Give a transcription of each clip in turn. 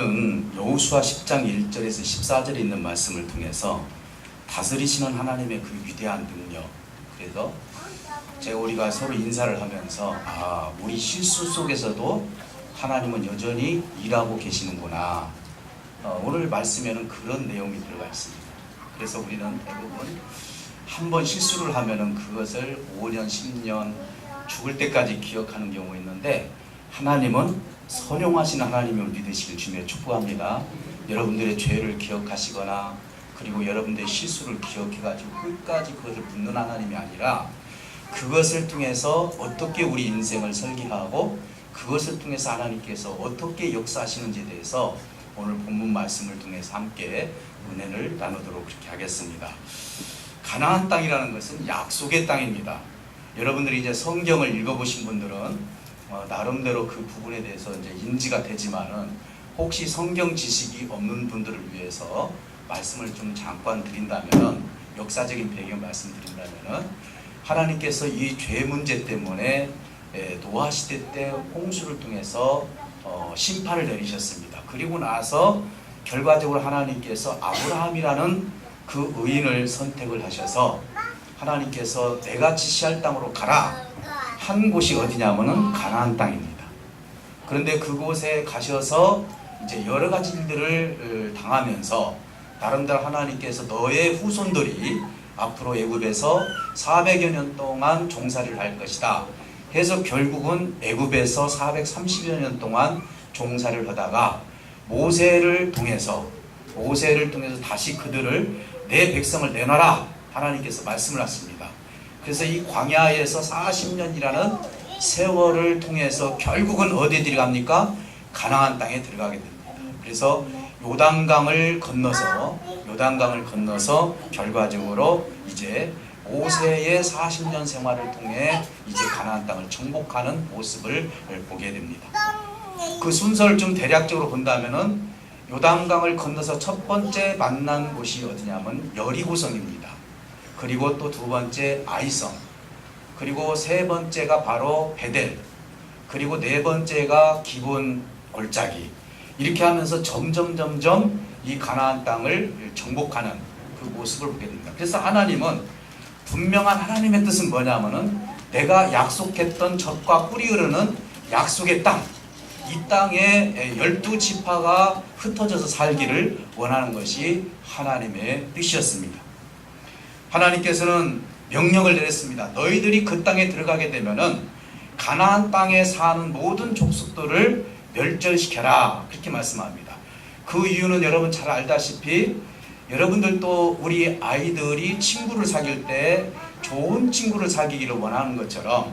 오늘은 여호수아 10장 1절에서 14절에 있는 말씀을 통해서 다스리시는 하나님의 그 위대한 능력, 그래서 우리가 서로 인사를 하면서 우리 실수 속에서도 하나님은 여전히 일하고 계시는구나. 오늘 말씀에는 그런 내용이 들어가 있습니다. 그래서 우리는 대부분 한 번 실수를 하면은 그것을 5년, 10년 죽을 때까지 기억하는 경우가 있는데, 하나님은 선용하신 하나님을 믿으시길 주님의 축복합니다. 여러분들의 죄를 기억하시거나 그리고 여러분들의 실수를 기억해가지고 끝까지 그것을 묻는 하나님이 아니라, 그것을 통해서 어떻게 우리 인생을 설계하고 그것을 통해서 하나님께서 어떻게 역사하시는지에 대해서 오늘 본문 말씀을 통해서 함께 은혜를 나누도록 그렇게 하겠습니다. 가나안 땅이라는 것은 약속의 땅입니다. 여러분들이 이제 성경을 읽어보신 분들은 나름대로 그 부분에 대해서 이제 인지가 되지만은, 혹시 성경 지식이 없는 분들을 위해서 말씀을 좀 잠깐 드린다면은, 역사적인 배경 말씀드린다면은, 하나님께서 이 죄 문제 때문에 노아 시대 때 홍수를 통해서 심판을 내리셨습니다. 그리고 나서 결과적으로 하나님께서 아브라함이라는 그 의인을 선택을 하셔서 하나님께서 내가 지시할 땅으로 가라 한 곳이 어디냐면은 가나안 땅입니다. 그런데 그곳에 가셔서 이제 여러 가지 일들을 당하면서 나름대로 하나님께서 너의 후손들이 앞으로 애굽에서 400여 년 동안 종살이를 할 것이다 해서 결국은 애굽에서 430여 년 동안 종살이를 하다가 모세를 통해서 다시 그들을 내 백성을 내놔라 하나님께서 말씀을 하십니다. 그래서 이 광야에서 40년이라는 세월을 통해서 결국은 어디에 들어갑니까? 가나안 땅에 들어가게 됩니다. 그래서 요단강을 건너서 결과적으로 이제 모세의 40년 생활을 통해 이제 가나안 땅을 정복하는 모습을 보게 됩니다. 그 순서를 좀 대략적으로 본다면은, 요단강을 건너서 첫 번째 만난 곳이 어디냐면 여리고성입니다. 그리고 또 두 번째 아이성, 그리고 세 번째가 바로 베델, 그리고 네 번째가 기본 골짜기, 이렇게 하면서 점점 이 가나안 땅을 정복하는 그 모습을 보게 됩니다. 그래서 하나님은 분명한 하나님의 뜻은 뭐냐면은, 내가 약속했던 젖과 꿀이 흐르는 약속의 땅, 이 땅에 12지파가 흩어져서 살기를 원하는 것이 하나님의 뜻이었습니다. 하나님께서는 명령을 내렸습니다. 너희들이 그 땅에 들어가게 되면은 가나안 땅에 사는 모든 족속들을 멸절시켜라, 그렇게 말씀합니다. 그 이유는 여러분 잘 알다시피, 여러분들도 우리 아이들이 친구를 사귈 때 좋은 친구를 사귀기를 원하는 것처럼,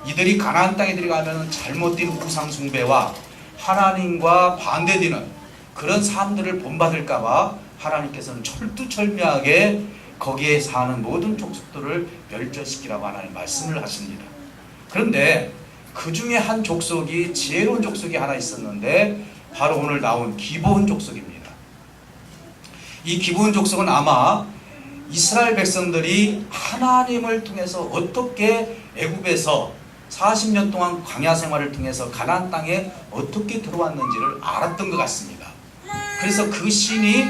이들이 가나안 땅에 들어가면 잘못된 우상 숭배와 하나님과 반대되는 그런 삶들을 본받을까봐 하나님께서는 철두철미하게 거기에 사는 모든 족속들을 멸절시키라고 하나님 말씀을 하십니다. 그런데 그 중에 한 족속이, 지혜로운 족속이 하나 있었는데, 바로 오늘 나온 기브온 족속입니다. 이 기브온 족속은 아마 이스라엘 백성들이 하나님을 통해서 어떻게 애굽에서 40년 동안 광야 생활을 통해서 가나안 땅에 어떻게 들어왔는지를 알았던 것 같습니다. 그래서 그 신이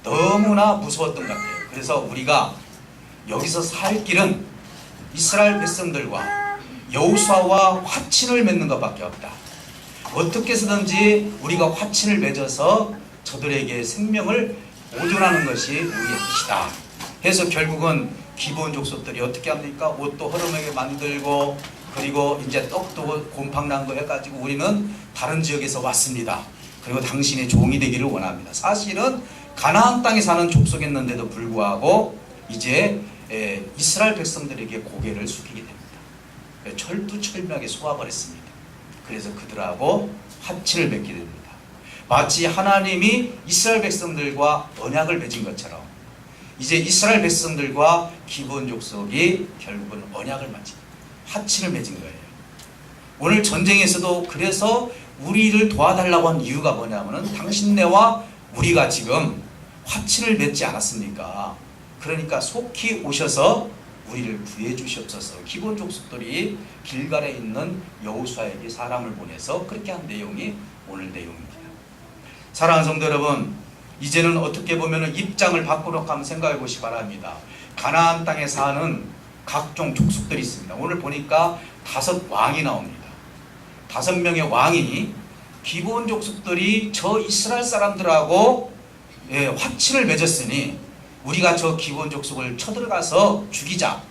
너무나 무서웠던 것 같아요. 그래서 우리가 여기서 살 길은 이스라엘 백성들과 여호수아와 화친을 맺는 것밖에 없다. 어떻게 해서든지 우리가 화친을 맺어서 저들에게 생명을 보존하는 것이 우리의 뜻이다 해서 결국은 기브온 족속들이 어떻게 합니까? 옷도 허름하게 만들고, 그리고 이제 떡도 곰팡난 거 해가지고 우리는 다른 지역에서 왔습니다. 그리고 당신의 종이 되기를 원합니다. 사실은 가나안 땅에 사는 족속이었는데도 불구하고 이제 이스라엘 백성들에게 고개를 숙이게 됩니다. 철두철미하게 쏘아버렸습니다. 그래서 그들하고 화친을 맺게 됩니다. 마치 하나님이 이스라엘 백성들과 언약을 맺은 것처럼 이제 이스라엘 백성들과 기브온 족속이 결국은 언약을 맺습니다. 화친을 맺은 거예요. 오늘 전쟁에서도 그래서 우리를 도와달라고 한 이유가 뭐냐면은, 당신네와 우리가 지금 화친을 맺지 않았습니까? 그러니까 속히 오셔서 우리를 구해 주시옵소서. 기브온 족속들이 길갈에 있는 여호수아에게 사람을 보내서 그렇게 한 내용이 오늘 내용입니다. 사랑하는 성도 여러분, 이제는 어떻게 보면 입장을 바꾸려고 하면 생각해 보시기 바랍니다. 가나안 땅에 사는 각종 족속들이 있습니다. 오늘 보니까 5왕이 나옵니다. 5명의 왕이 기브온 족속들이 저 이스라엘 사람들하고 화친을 맺었으니 우리가 저 기브온 족속을 쳐들어가서 죽이자.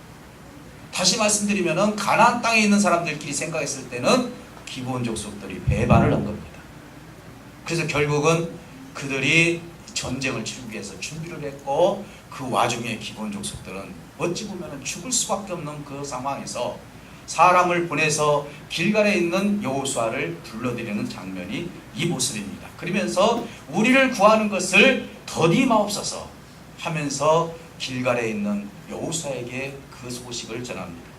다시 말씀드리면 가나안 땅에 있는 사람들끼리 생각했을 때는 기브온 족속들이 배반을 한 겁니다. 그래서 결국은 그들이 전쟁을 치르기 위해서 준비를 했고, 그 와중에 기브온 족속들은 어찌 보면 죽을 수밖에 없는 그 상황에서 사람을 보내서 길갈에 있는 여호수아를 불러들이는 장면이 이 모습입니다. 그러면서 우리를 구하는 것을 더디 마옵소서 하면서 길갈에 있는 여호수아에게 그 소식을 전합니다.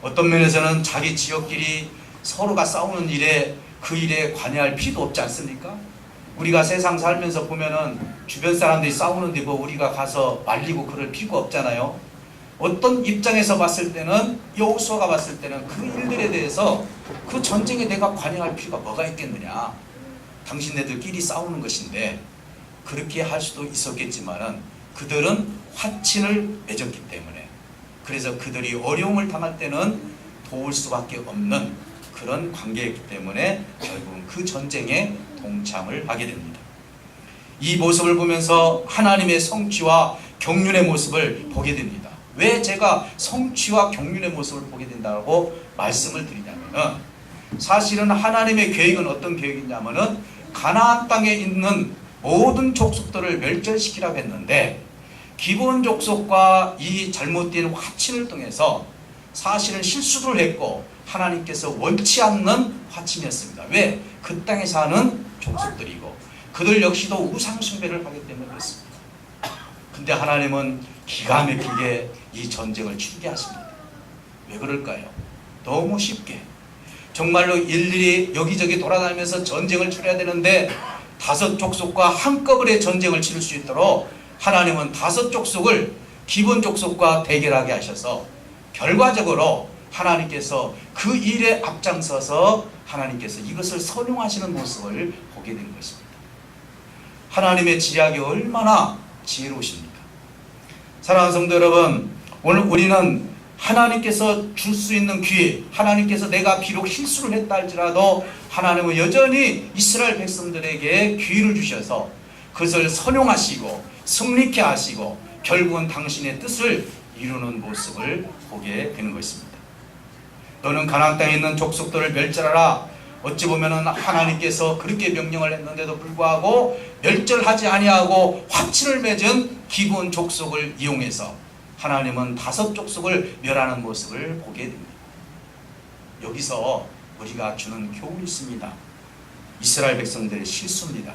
어떤 면에서는 자기 지역끼리 서로가 싸우는 일에 그 일에 관여할 필요도 없지 않습니까? 우리가 세상 살면서 보면은 주변 사람들이 싸우는데 뭐 우리가 가서 말리고 그럴 필요가 없잖아요. 어떤 입장에서 봤을 때는, 여호수아가 봤을 때는 그 일들에 대해서 그 전쟁에 내가 관여할 필요가 뭐가 있겠느냐, 당신네들끼리 싸우는 것인데, 그렇게 할 수도 있었겠지만은 그들은 화친을 맺었기 때문에, 그래서 그들이 어려움을 당할 때는 도울 수밖에 없는 그런 관계였기 때문에 결국은 그 전쟁에 동참을 하게 됩니다. 이 모습을 보면서 하나님의 성취와 경륜의 모습을 보게 됩니다. 왜 제가 성취와 경륜의 모습을 보게 된다고 말씀을 드리냐면은, 사실은 하나님의 계획은 어떤 계획이냐면은 가나안 땅에 있는 모든 족속들을 멸절시키라고 했는데, 기브온 족속과 이 잘못된 화친을 통해서 사실은 실수를 했고 하나님께서 원치 않는 화친이었습니다. 왜? 그 땅에 사는 족속들이고 그들 역시도 우상 숭배를 하기 때문에 그렇습니다. 근데 하나님은 기가 막히게 이 전쟁을 치르게 하십니다. 왜 그럴까요? 너무 쉽게, 정말로 일일이 여기저기 돌아다니면서 전쟁을 치러야 되는데 5 족속과 한꺼번에 전쟁을 치를 수 있도록 하나님은 5 족속을 기브온 족속과 대결하게 하셔서 결과적으로 하나님께서 그 일에 앞장서서 하나님께서 이것을 선용하시는 모습을 보게 된 것입니다. 하나님의 지략이 얼마나 지혜로우십니까? 사랑하는 성도 여러분, 오늘 우리는 하나님께서 줄 수 있는 기회, 하나님께서 내가 비록 실수를 했다 할지라도 하나님은 여전히 이스라엘 백성들에게 기회를 주셔서 그것을 선용하시고 승리케 하시고 결국은 당신의 뜻을 이루는 모습을 보게 되는 것입니다. 너는 가나안 땅에 있는 족속들을 멸절하라. 어찌 보면은 하나님께서 그렇게 명령을 했는데도 불구하고 멸절하지 아니하고 화친을 맺은 기브온 족속을 이용해서 하나님은 5 족속을 멸하는 모습을 보게 됩니다. 여기서 우리가 주는 교훈이 있습니다. 이스라엘 백성들의 실수입니다.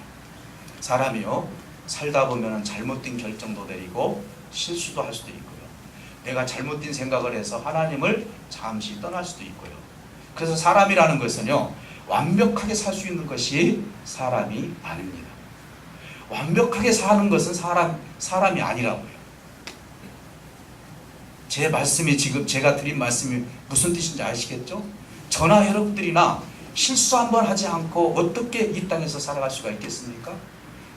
사람이요, 살다 보면 잘못된 결정도 내리고 실수도 할 수도 있고요, 내가 잘못된 생각을 해서 하나님을 잠시 떠날 수도 있고요. 그래서 사람이라는 것은요, 완벽하게 살 수 있는 것이 사람이 아닙니다. 완벽하게 사는 것은 사람이 아니라고요. 제 말씀이, 지금 제가 드린 말씀이 무슨 뜻인지 아시겠죠? 저나 여러분들이나 실수 한번 하지 않고 어떻게 이 땅에서 살아갈 수가 있겠습니까?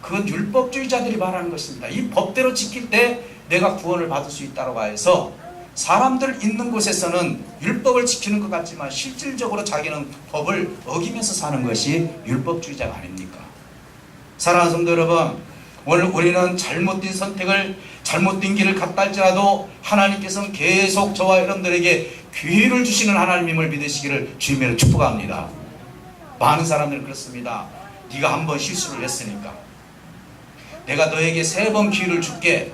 그건 율법주의자들이 말하는 것입니다. 이 법대로 지킬 때 내가 구원을 받을 수 있다고 해서 사람들 있는 곳에서는 율법을 지키는 것 같지만 실질적으로 자기는 법을 어기면서 사는 것이 율법주의자가 아닙니까? 사랑하는 성도 여러분, 오늘 우리는 잘못된 선택을, 잘못된 길을 갔다 할지라도 하나님께서는 계속 저와 여러분들에게 기회를 주시는 하나님임을 믿으시기를 주님으로 축복합니다. 많은 사람들은 그렇습니다. 네가 한번 실수를 했으니까 내가 너에게 3번 기회를 줄게.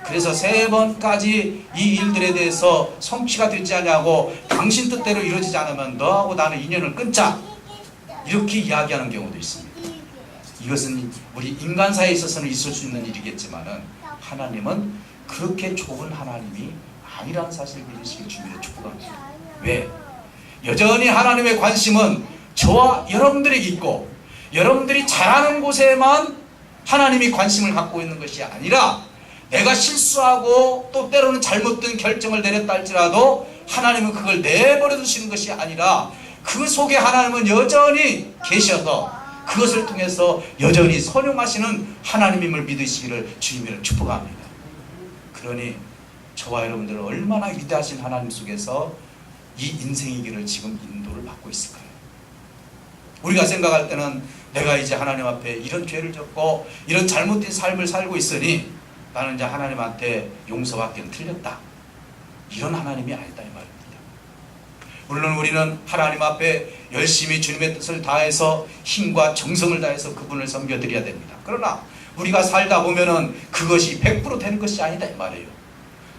그래서 3번까지 이 일들에 대해서 성취가 되지 않냐고, 당신 뜻대로 이루어지지 않으면 너하고 나는 인연을 끊자, 이렇게 이야기하는 경우도 있습니다. 이것은 우리 인간사에 있어서는 있을 수 있는 일이겠지만은 하나님은 그렇게 좁은 하나님이 아니라는 사실을 믿으시길 주님으로 축복합니다. 왜? 여전히 하나님의 관심은 저와 여러분들에게 있고 여러분들이 잘하는 곳에만 하나님이 관심을 갖고 있는 것이 아니라, 내가 실수하고 또 때로는 잘못된 결정을 내렸다 할지라도 하나님은 그걸 내버려 두시는 것이 아니라 그 속에 하나님은 여전히 계셔서 그것을 통해서 여전히 선용하시는 하나님임을 믿으시기를 주님으로 축복합니다. 그러니 저와 여러분들은 얼마나 위대하신 하나님 속에서 이 인생의 길을 지금 인도를 받고 있을까요? 우리가 생각할 때는 내가 이제 하나님 앞에 이런 죄를 졌고 이런 잘못된 삶을 살고 있으니 나는 이제 하나님한테 용서받기는 틀렸다, 이런 하나님이 아니다 이 말입니다. 물론 우리는 하나님 앞에 열심히 주님의 뜻을 다해서 힘과 정성을 다해서 그분을 섬겨드려야 됩니다. 그러나 우리가 살다 보면은 그것이 100% 되는 것이 아니다 이 말이에요.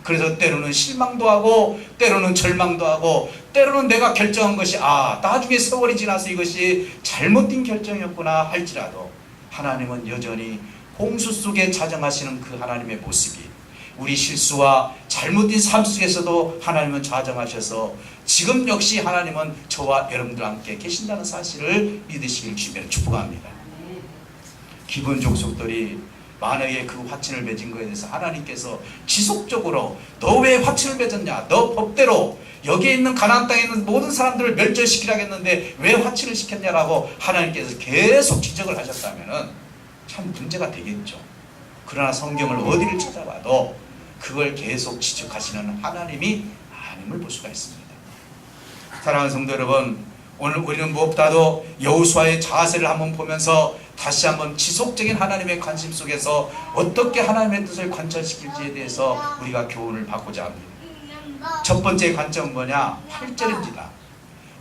그래서 때로는 실망도 하고 때로는 절망도 하고 때로는 내가 결정한 것이 나중에 세월이 지나서 이것이 잘못된 결정이었구나 할지라도 하나님은 여전히 홍수 속에 자정하시는 그 하나님의 모습이 우리 실수와 잘못된 삶 속에서도 하나님은 자정하셔서 지금 역시 하나님은 저와 여러분들과 함께 계신다는 사실을 믿으시길 주님으로 축복합니다. 기본 족속들이 만약에 그 화친을 맺은 것에 대해서 하나님께서 지속적으로 너 왜 화친을 맺었냐, 너 법대로 여기에 있는 가나안 땅에 있는 모든 사람들을 멸절시키려 했는데 왜 화친을 시켰냐라고 하나님께서 계속 지적을 하셨다면 참 문제가 되겠죠. 그러나 성경을 어디를 찾아봐도 그걸 계속 지적하시는 하나님이 아님을 볼 수가 있습니다. 사랑하는 성도 여러분, 오늘 우리는 무엇보다도 여호수아의 자세를 한번 보면서 다시 한번 지속적인 하나님의 관심 속에서 어떻게 하나님의 뜻을 관철시킬지에 대해서 우리가 교훈을 받고자 합니다. 첫 번째 관점은 뭐냐? 8절입니다.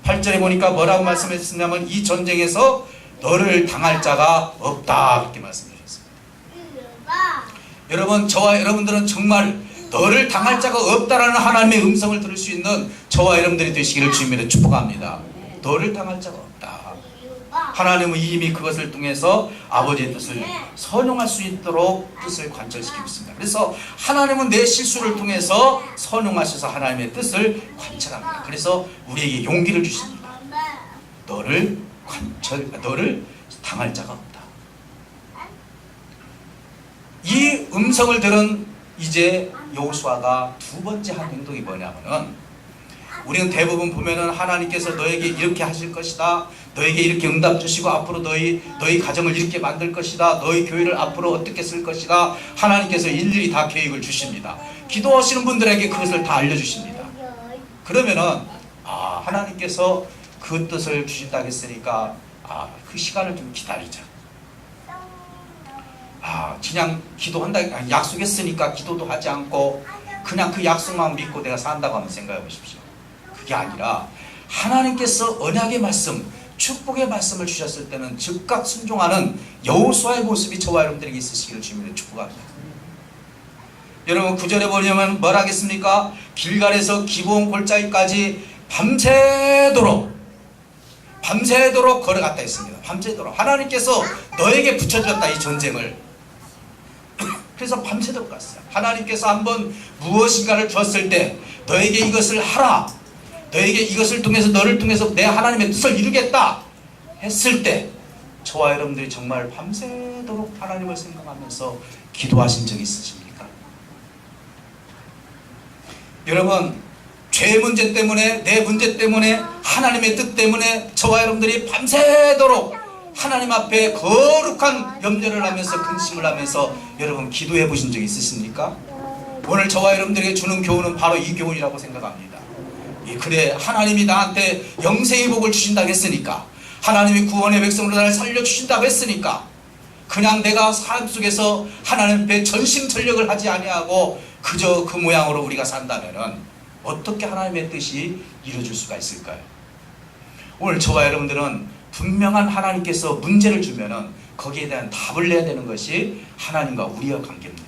8절에 보니까 뭐라고 말씀하셨냐면 이 전쟁에서 너를 당할 자가 없다, 이렇게 말씀하셨습니다. 여러분, 저와 여러분들은 정말 너를 당할 자가 없다라는 하나님의 음성을 들을 수 있는 저와 여러분들이 되시기를 주님으로 축복합니다. 너를 당할 자가 없다. 하나님은 이미 그것을 통해서 아버지의 뜻을 선용할 수 있도록 뜻을 관철시키고 있습니다. 그래서 하나님은 내 실수를 통해서 선용하셔서 하나님의 뜻을 관철합니다. 그래서 우리에게 용기를 주십니다. 너를 당할 자가 없다. 이 음성을 들은 이제 여호수아가 두 번째 한 행동이 뭐냐면은, 우리는 대부분 보면은 하나님께서 너에게 이렇게 하실 것이다, 너에게 이렇게 응답 주시고 앞으로 너희 가정을 이렇게 만들 것이다, 너희 교회를 앞으로 어떻게 쓸 것이다, 하나님께서 일일이 다 계획을 주십니다. 기도하시는 분들에게 그것을 다 알려주십니다. 그러면은 하나님께서 그 뜻을 주신다고 했으니까 그 시간을 좀 기다리자. 그냥 기도한다, 약속했으니까 기도도 하지 않고 그냥 그 약속만 믿고 내가 산다고 한번 생각해 보십시오. 그게 아니라 하나님께서 언약의 말씀, 축복의 말씀을 주셨을 때는 즉각 순종하는 여호수아의 모습이 저와 여러분들에게 있으시기를 주님으로 축복합니다. 여러분 9절에 보려면 뭐라 하겠습니까? 길갈에서 기브온 골짜기까지 밤새도록 걸어갔다 했습니다. 밤새도록 하나님께서 너에게 붙여주었다, 이 전쟁을. 그래서 밤새도록 갔어요. 하나님께서 한번 무엇인가를 주었을 때 너에게 이것을 하라, 너에게 이것을 통해서 너를 통해서 내 하나님의 뜻을 이루겠다 했을 때 저와 여러분들이 정말 밤새도록 하나님을 생각하면서 기도하신 적이 있으십니까? 여러분, 죄 문제 때문에, 내 문제 때문에, 하나님의 뜻 때문에 저와 여러분들이 밤새도록 하나님 앞에 거룩한 염려를 하면서 근심을 하면서 여러분 기도해 보신 적 있으십니까? 오늘 저와 여러분들에게 주는 교훈은 바로 이 교훈이라고 생각합니다. 그래, 하나님이 나한테 영생의 복을 주신다고 했으니까, 하나님이 구원의 백성으로 나를 살려주신다고 했으니까 그냥 내가 삶 속에서 하나님 앞에 전심전력을 하지 아니하고 그저 그 모양으로 우리가 산다면은 어떻게 하나님의 뜻이 이루어질 수가 있을까요? 오늘 저와 여러분들은 분명한 하나님께서 문제를 주면은 거기에 대한 답을 내야 되는 것이 하나님과 우리의 관계입니다.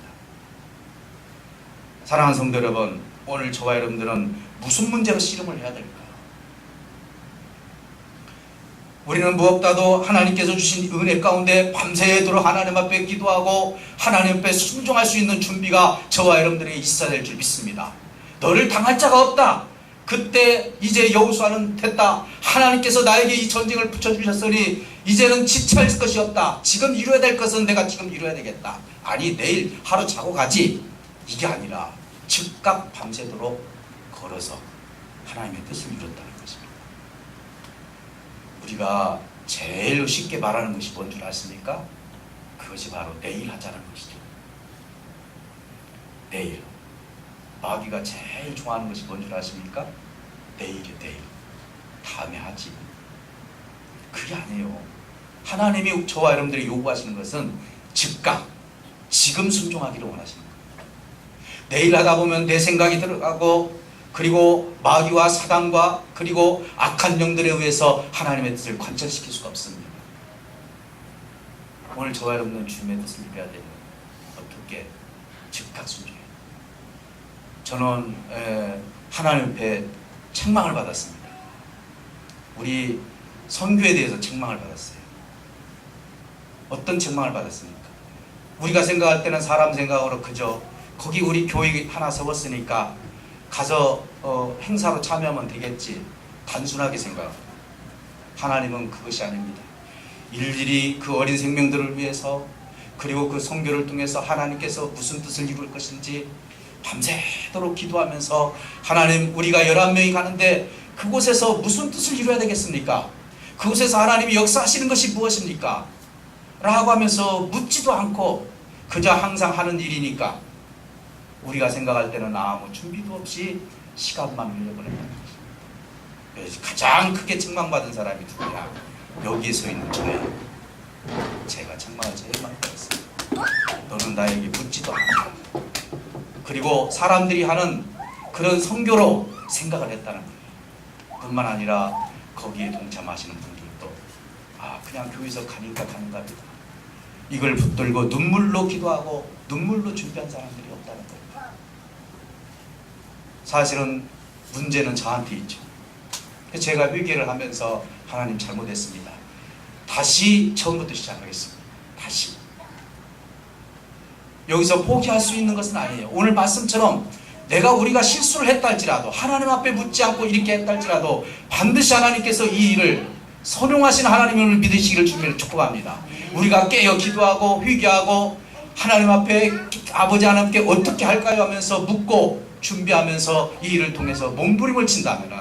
사랑하는 성도 여러분, 오늘 저와 여러분들은 무슨 문제로 씨름을 해야 될까요? 우리는 무엇보다도 하나님께서 주신 은혜 가운데 밤새도록 하나님 앞에 기도하고 하나님 앞에 순종할 수 있는 준비가 저와 여러분들에게 있어야 될 줄 믿습니다. 너를 당할 자가 없다. 그때 이제 여호수아는 됐다. 하나님께서 나에게 이 전쟁을 붙여주셨으니 이제는 지체할 것이 없다. 지금 이루어야 될 것은 내가 지금 이루어야 되겠다. 아니, 내일 하루 자고 가지. 이게 아니라 즉각 밤새도록 걸어서 하나님의 뜻을 이뤘다는 것입니다. 우리가 제일 쉽게 말하는 것이 뭔 줄 아십니까? 그것이 바로 내일 하자는 것이죠. 내일. 마귀가 제일 좋아하는 것이 뭔 줄 아십니까? 내일이요, 내일. 다음에 하지. 그게 아니에요. 하나님이 저와 여러분들이 요구하시는 것은 즉각, 지금 순종하기를 원하시는 거예요. 내일 하다 보면 내 생각이 들어가고, 그리고 마귀와 사단과 그리고 악한 영들에 의해서 하나님의 뜻을 관철시킬 수가 없습니다. 오늘 저와 여러분은 주님의 뜻을 이뤄야 돼요. 어떻게? 즉각 순종해요. 저는 하나님 앞에 책망을 받았습니다. 우리 선교에 대해서 책망을 받았어요. 어떤 책망을 받았습니까? 우리가 생각할 때는 사람 생각으로 그저 거기 우리 교회 하나 세웠으니까 가서 행사로 참여하면 되겠지, 단순하게 생각합니다. 하나님은 그것이 아닙니다. 일일이 그 어린 생명들을 위해서, 그리고 그 선교를 통해서 하나님께서 무슨 뜻을 이룰 것인지 밤새도록 기도하면서, 하나님, 우리가 11명이 가는데 그곳에서 무슨 뜻을 이루어야 되겠습니까? 그곳에서 하나님이 역사하시는 것이 무엇입니까? 라고 하면서 묻지도 않고 그저 항상 하는 일이니까 우리가 생각할 때는 아무 준비도 없이 시간만 흘려보냈다는 것입니다. 가장 크게 책망받은 사람이 누구냐? 여기에 서 있는 저예요. 제가 책망을 제일 많이 받았습니다. 너는 나에게 묻지도 않았다. 그리고 사람들이 하는 그런 선교로 생각을 했다는 거예요. 뿐만 아니라 거기에 동참하시는 분들도 그냥 교회에서 가니까 가는가 보다, 이걸 붙들고 눈물로 기도하고 눈물로 준비한 사람들이 없다는 거예요. 사실은 문제는 저한테 있죠. 제가 회개를 하면서 하나님 잘못했습니다, 다시 처음부터 시작하겠습니다. 다시. 여기서 포기할 수 있는 것은 아니에요. 오늘 말씀처럼 우리가 실수를 했다 할지라도, 하나님 앞에 묻지 않고 이렇게 했다 할지라도 반드시 하나님께서 이 일을 선용하신 하나님을 믿으시기를 주님을 축복합니다. 우리가 깨어 기도하고 회개하고 하나님 앞에 아버지 하나님께 어떻게 할까요 하면서 묻고 준비하면서 이 일을 통해서 몸부림을 친다면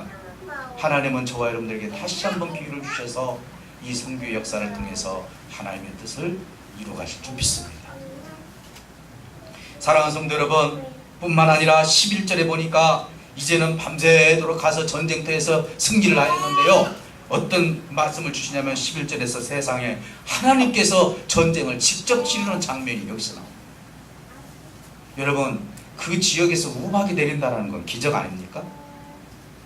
하나님은 저와 여러분들에게 다시 한번 기회를 주셔서 이 선교의 역사를 통해서 하나님의 뜻을 이루어가실 줄 믿습니다. 사랑하는 성도 여러분, 뿐만 아니라 11절에 보니까 이제는 밤새도록 가서 전쟁터에서 승리를 하였는데요, 어떤 말씀을 주시냐면 11절에서 세상에 하나님께서 전쟁을 직접 치르는 장면이 여기서 나옵니다. 여러분, 그 지역에서 우박이 내린다는 건 기적 아닙니까?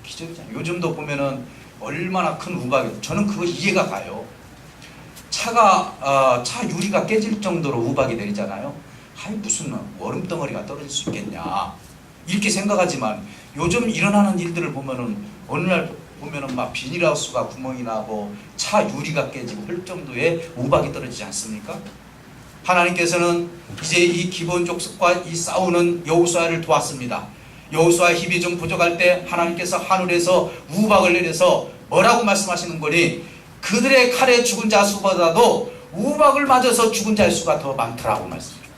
기적이잖아요. 요즘도 보면은 얼마나 큰 우박이, 저는 그거 이해가 가요. 차 유리가 깨질 정도로 우박이 내리잖아요. 무슨 얼음덩어리가 떨어질 수 있겠냐, 이렇게 생각하지만 요즘 일어나는 일들을 보면은 어느 날 보면은 막 비닐하우스가 구멍이 나고 차 유리가 깨지고 할 정도의 우박이 떨어지지 않습니까? 하나님께서는 이제 이 기본 족속과 이 싸우는 여호수아를 도왔습니다. 여호수아의 힘이 좀 부족할 때 하나님께서 하늘에서 우박을 내려서 뭐라고 말씀하시는 거니? 그들의 칼에 죽은 자 수보다도 우박을 맞아서 죽은 자의 수가 더 많더라고 말씀합니다.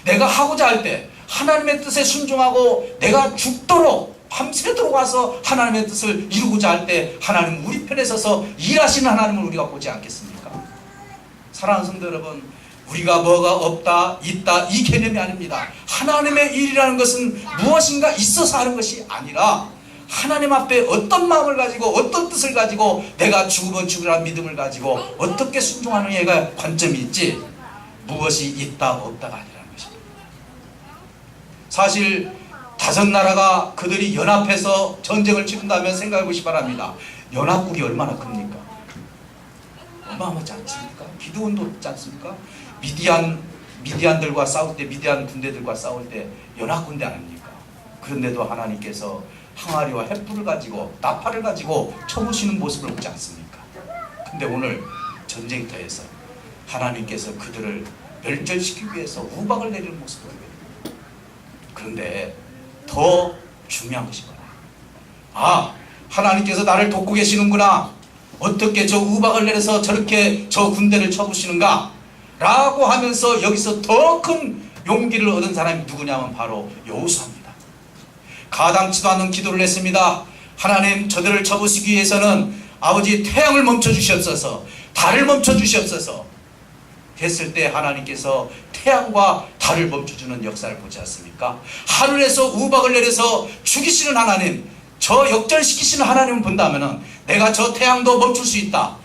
내가 하고자 할 때 하나님의 뜻에 순종하고 내가 죽도록 밤새도록 와서 하나님의 뜻을 이루고자 할 때 하나님 우리 편에 서서 일하시는 하나님을 우리가 보지 않겠습니까? 사랑하는 성도 여러분, 우리가 뭐가 없다 있다 이 개념이 아닙니다. 하나님의 일이라는 것은 무엇인가 있어서 하는 것이 아니라 하나님 앞에 어떤 마음을 가지고 어떤 뜻을 가지고 내가 죽으면 죽으라는 믿음을 가지고 어떻게 순종하느냐가 관점이 있지, 무엇이 있다 없다가 아니라는 것입니다. 사실 5나라가 그들이 연합해서 전쟁을 치른다면 생각해 보시기 바랍니다. 연합국이 얼마나 큽니까? 어마어마하지 않습니까? 기드온도 있지 않습니까? 미디안들과 싸울 때, 미디안 군대들과 싸울 때 연합군대 아닙니까? 그런데도 하나님께서 항아리와 횃불을 가지고 나팔을 가지고 쳐부시는 모습을 보지 않습니까? 근데 오늘 전쟁터에서 하나님께서 그들을 멸절시키기 위해서 우박을 내리는 모습을 보게 됩니다. 그런데 더 중요한 것이 뭐냐? 하나님께서 나를 돕고 계시는구나, 어떻게 저 우박을 내려서 저렇게 저 군대를 쳐부시는가 라고 하면서 여기서 더 큰 용기를 얻은 사람이 누구냐면 바로 여호수아입니다. 가당치도 않은 기도를 했습니다. 하나님, 저들을 쳐부시기 위해서는 아버지 태양을 멈춰 주시옵소서, 달을 멈춰 주시옵소서 했을 때 하나님께서 태양과 달을 멈춰주는 역사를 보지 않습니까? 하늘에서 우박을 내려서 죽이시는 하나님, 저 역전시키시는 하나님을 본다면 내가 저 태양도 멈출 수 있다,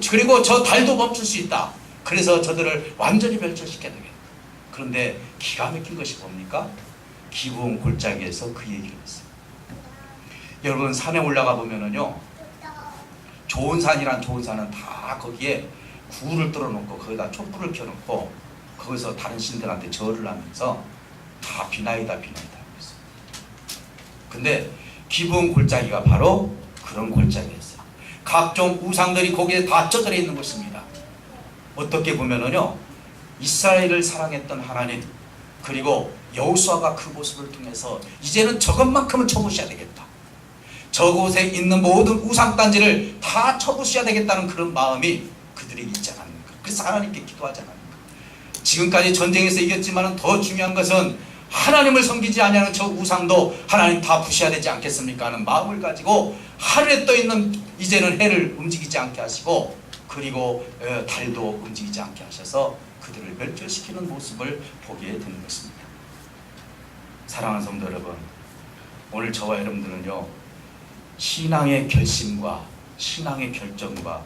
그리고 저 달도 멈출 수 있다. 그래서 저들을 완전히 멸절시켜야 되겠다. 그런데 기가 막힌 것이 뭡니까? 기브온 골짜기에서 그 얘기를 했어요. 여러분, 산에 올라가 보면은요, 좋은 산이란 좋은 산은 다 거기에 구를 뚫어놓고 거기다 촛불을 켜놓고 거기서 다른 신들한테 절을 하면서 다 비나이다 하고 있어요. 근데 기브온 골짜기가 바로 그런 골짜기였어요. 각종 우상들이 거기에 다 쪄들어 있는 곳입니다. 어떻게 보면은요, 이스라엘을 사랑했던 하나님, 그리고 여호수아가 그 모습을 통해서 이제는 저것만큼은 쳐부셔야 되겠다, 저곳에 있는 모든 우상단지를 다 쳐부셔야 되겠다는 그런 마음이 그들에게 있지 않았는가. 그래서 하나님께 기도하지 않았는가. 지금까지 전쟁에서 이겼지만 더 중요한 것은 하나님을 섬기지 아니하는 저 우상도 하나님 다 부셔야 되지 않겠습니까 하는 마음을 가지고 하늘에 떠있는 이제는 해를 움직이지 않게 하시고, 그리고 달도 움직이지 않게 하셔서 그들을 멸절시키는 모습을 보게 되는 것입니다. 사랑하는 성도 여러분, 오늘 저와 여러분들은요, 신앙의 결심과 신앙의 결정과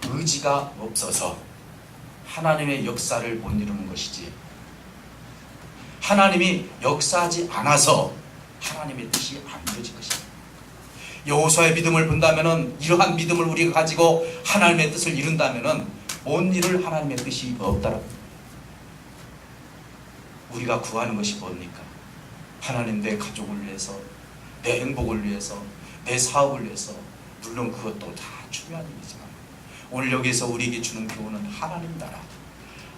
의지가 없어서 하나님의 역사를 못 이루는 것이지, 하나님이 역사하지 않아서 하나님의 뜻이 안 이루어질 것입니다. 여호수아의 믿음을 본다면, 이러한 믿음을 우리가 가지고 하나님의 뜻을 이룬다면 못 이룰 하나님의 뜻이 없다라고. 우리가 구하는 것이 뭡니까? 하나님, 내 가족을 위해서, 내 행복을 위해서, 내 사업을 위해서, 물론 그것도 다 중요한 일이지만 오늘 여기서 우리에게 주는 교훈은 하나님 나라,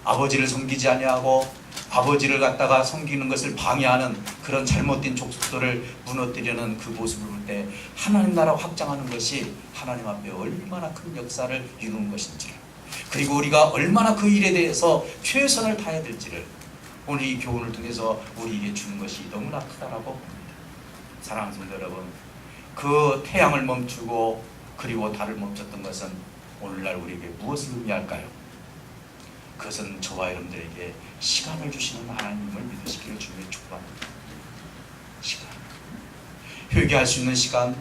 아버지를 섬기지 아니하고 아버지를 갖다가 섬기는 것을 방해하는 그런 잘못된 족속들을 무너뜨리는 그 모습을 볼 때 하나님 나라 확장하는 것이 하나님 앞에 얼마나 큰 역사를 이루는 것인지를, 그리고 우리가 얼마나 그 일에 대해서 최선을 다해야 될지를 오늘 이 교훈을 통해서 우리에게 주는 것이 너무나 크다라고 봅니다. 사랑하는 성도 여러분, 그 태양을 멈추고 그리고 달을 멈췄던 것은 오늘날 우리에게 무엇을 의미할까요? 그것은 저와 여러분들에게 시간을 주시는 하나님을 믿으시기를 주님의 축복합니다. 시간, 회개할 수 있는 시간,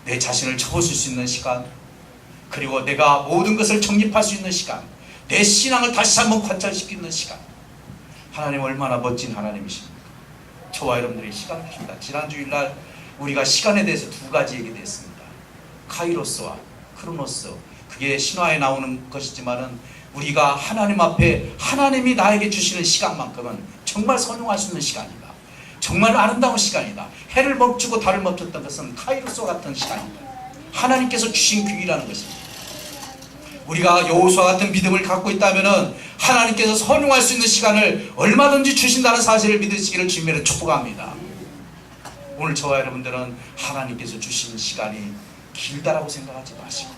내 자신을 쳐보실 수 있는 시간, 그리고 내가 모든 것을 정립할 수 있는 시간, 내 신앙을 다시 한번 관찰시키는 시간. 하나님 얼마나 멋진 하나님이십니까? 저와 여러분들이 시간을 주십니다. 지난 주일날 우리가 시간에 대해서 두 가지 얘기했습니다. 카이로스와 크로노스. 그게 신화에 나오는 것이지만은 우리가 하나님 앞에 하나님이 나에게 주시는 시간만큼은 정말 선용할 수 있는 시간이다. 정말 아름다운 시간이다. 해를 멈추고 달을 멈췄던 것은 카이로스와 같은 시간이다. 하나님께서 주신 귀이라는 것입니다. 우리가 여호수아 같은 믿음을 갖고 있다면 하나님께서 선용할 수 있는 시간을 얼마든지 주신다는 사실을 믿으시기를 주님으로 축복합니다. 오늘 저와 여러분들은 하나님께서 주신 시간이 길다라고 생각하지 마시고,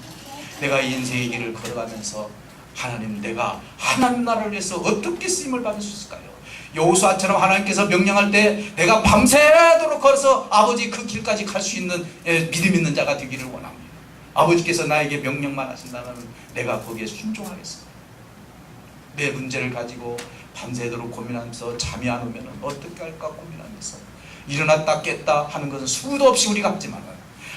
내가 이 인생의 길을 걸어가면서 하나님, 내가 하나님 나라를 위해서 어떻게 쓰임을 받을 수 있을까요? 여호수아처럼 하나님께서 명령할 때 내가 밤새도록 걸어서 아버지 그 길까지 갈 수 있는 믿음 있는 자가 되기를 원합니다. 아버지께서 나에게 명령만 하신다면 내가 거기에 순종하겠습니다. 내 문제를 가지고 밤새도록 고민하면서 잠이 안 오면 어떻게 할까 고민하면서 일어났다 깼다 하는 것은 수도 없이 우리가 하지만,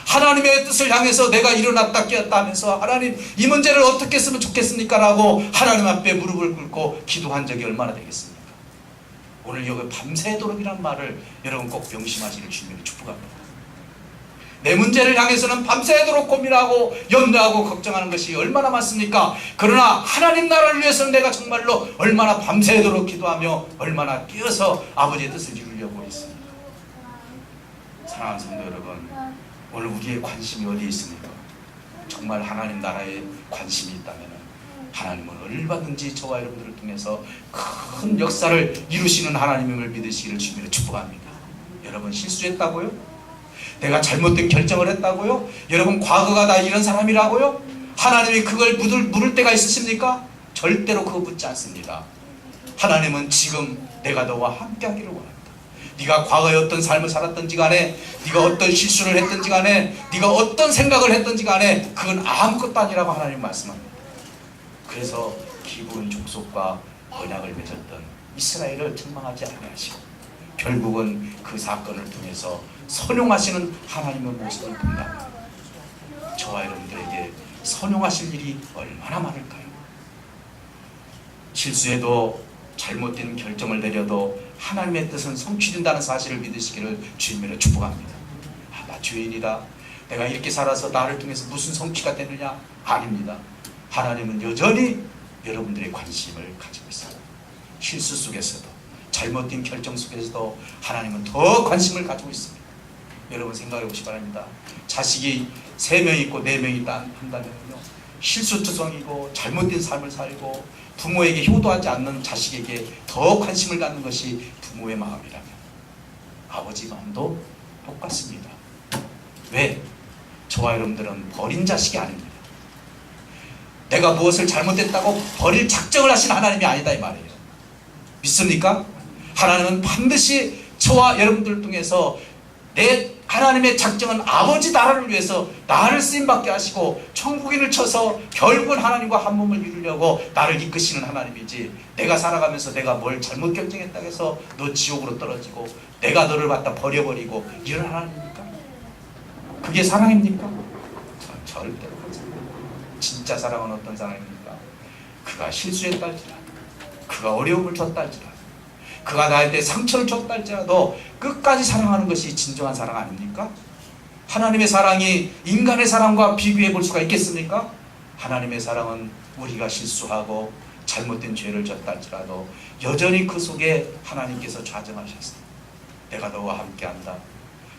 하나님의 뜻을 향해서 내가 일어났다 깨었다 하면서 하나님, 이 문제를 어떻게 했으면 좋겠습니까? 라고 하나님 앞에 무릎을 꿇고 기도한 적이 얼마나 되겠습니까? 오늘 여기 밤새도록이라는 말을 여러분 꼭 명심하시길 주님이 축복합니다. 내 문제를 향해서는 밤새도록 고민하고 염려하고 걱정하는 것이 얼마나 많습니까? 그러나 하나님 나라를 위해서는 내가 정말로 얼마나 밤새도록 기도하며 얼마나 깨어서 아버지의 뜻을 이루려고 했습니까? 사랑하는 성도 여러분, 오늘 우리의 관심이 어디에 있습니까? 정말 하나님 나라에 관심이 있다면 하나님은 얼마든지 저와 여러분들을 통해서 큰 역사를 이루시는 하나님임을 믿으시기를 주님으로 축복합니다. 여러분, 실수했다고요? 내가 잘못된 결정을 했다고요? 여러분, 과거가 나 이런 사람이라고요? 하나님이 그걸 물을 때가 있으십니까? 절대로 그거 묻지 않습니다. 하나님은 지금 내가 너와 함께 하기를 원합니다. 네가 과거에 어떤 삶을 살았던지 간에, 네가 어떤 실수를 했던지 간에, 네가 어떤 생각을 했던지 간에 그건 아무것도 아니라고 하나님 말씀합니다. 그래서 기브온 족속과 언약을 맺었던 이스라엘을 책망하지 아니하시고 결국은 그 사건을 통해서 선용하시는 하나님의 모습을 본다. 저와 여러분들에게 선용하실 일이 얼마나 많을까요? 실수해도 잘못된 결정을 내려도 하나님의 뜻은 성취된다는 사실을 믿으시기를 주님으로 축복합니다. 나 죄인이다. 내가 이렇게 살아서 나를 통해서 무슨 성취가 되느냐? 아닙니다. 하나님은 여전히 여러분들의 관심을 가지고 있어요. 실수 속에서도, 잘못된 결정 속에서도 하나님은 더 관심을 가지고 있습니다. 여러분 생각해 보시기 바랍니다. 자식이 3명 있고 4명 있다 한다면요, 실수투성이고 잘못된 삶을 살고 부모에게 효도하지 않는 자식에게 더 관심을 갖는 것이 부모의 마음이라면 아버지 마음도 똑같습니다. 왜? 저와 여러분들은 버린 자식이 아닙니다. 내가 무엇을 잘못했다고 버릴 작정을 하신 하나님이 아니다 이 말이에요. 믿습니까? 하나님은 반드시 저와 여러분들을 통해서 내 하나님의 작정은 아버지 나라를 위해서 나를 쓰임받게 하시고 천국인을 쳐서 결국은 하나님과 한 몸을 이루려고 나를 이끄시는 하나님이지, 내가 살아가면서 내가 뭘 잘못 결정했다고 해서 너 지옥으로 떨어지고 내가 너를 갖다 버려버리고 이런 하나님입니까? 그게 사랑입니까? 절대로 그렇지 않습니다. 진짜 사랑은 어떤 사랑입니까? 그가 실수했다 할지라도, 그가 어려움을 줬다 할지라도, 그가 나한테 상처를 줬다 할지라도 끝까지 사랑하는 것이 진정한 사랑 아닙니까? 하나님의 사랑이 인간의 사랑과 비교해 볼 수가 있겠습니까? 하나님의 사랑은 우리가 실수하고 잘못된 죄를 졌다 할지라도 여전히 그 속에 하나님께서 좌정하셨습니다. 내가 너와 함께한다.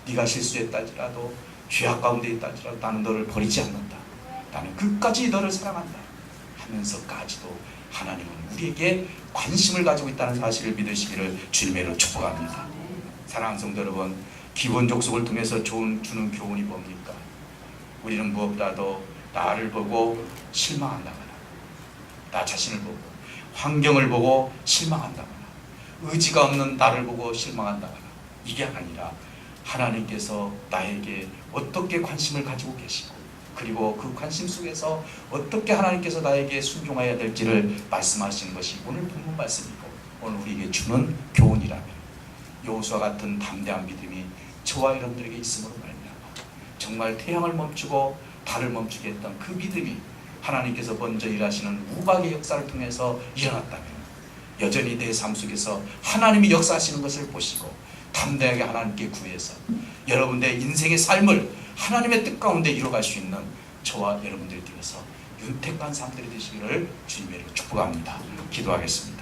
네가 실수했다 할지라도, 죄악 가운데 있다 할지라도 나는 너를 버리지 않는다. 나는 끝까지 너를 사랑한다 하면서까지도 하나님은 우리에게 관심을 가지고 있다는 사실을 믿으시기를 주님으로 축복합니다. 사랑하는 성도 여러분, 기브온 족속을 통해서 주는 교훈이 뭡니까? 우리는 무엇보다도 나를 보고 실망한다거나, 나 자신을 보고 환경을 보고 실망한다거나, 의지가 없는 나를 보고 실망한다거나, 이게 아니라 하나님께서 나에게 어떻게 관심을 가지고 계시고, 그리고 그 관심 속에서 어떻게 하나님께서 나에게 순종해야 될지를 말씀하시는 것이 오늘 본문 말씀이고 오늘 우리에게 주는 교훈이라면, 여호수아 같은 담대한 믿음이 저와 여러분들에게 있음으로 말미암아 정말 태양을 멈추고 달을 멈추게 했던 그 믿음이 하나님께서 먼저 일하시는 우박의 역사를 통해서 일어났다면, 여전히 내 삶 속에서 하나님이 역사하시는 것을 보시고 담대하게 하나님께 구해서 여러분의 인생의 삶을 하나님의 뜻 가운데 이뤄갈 수 있는 저와 여러분들이 되어서 윤택한 삶들이 되시기를 주님의 이름으로 축복합니다. 기도하겠습니다.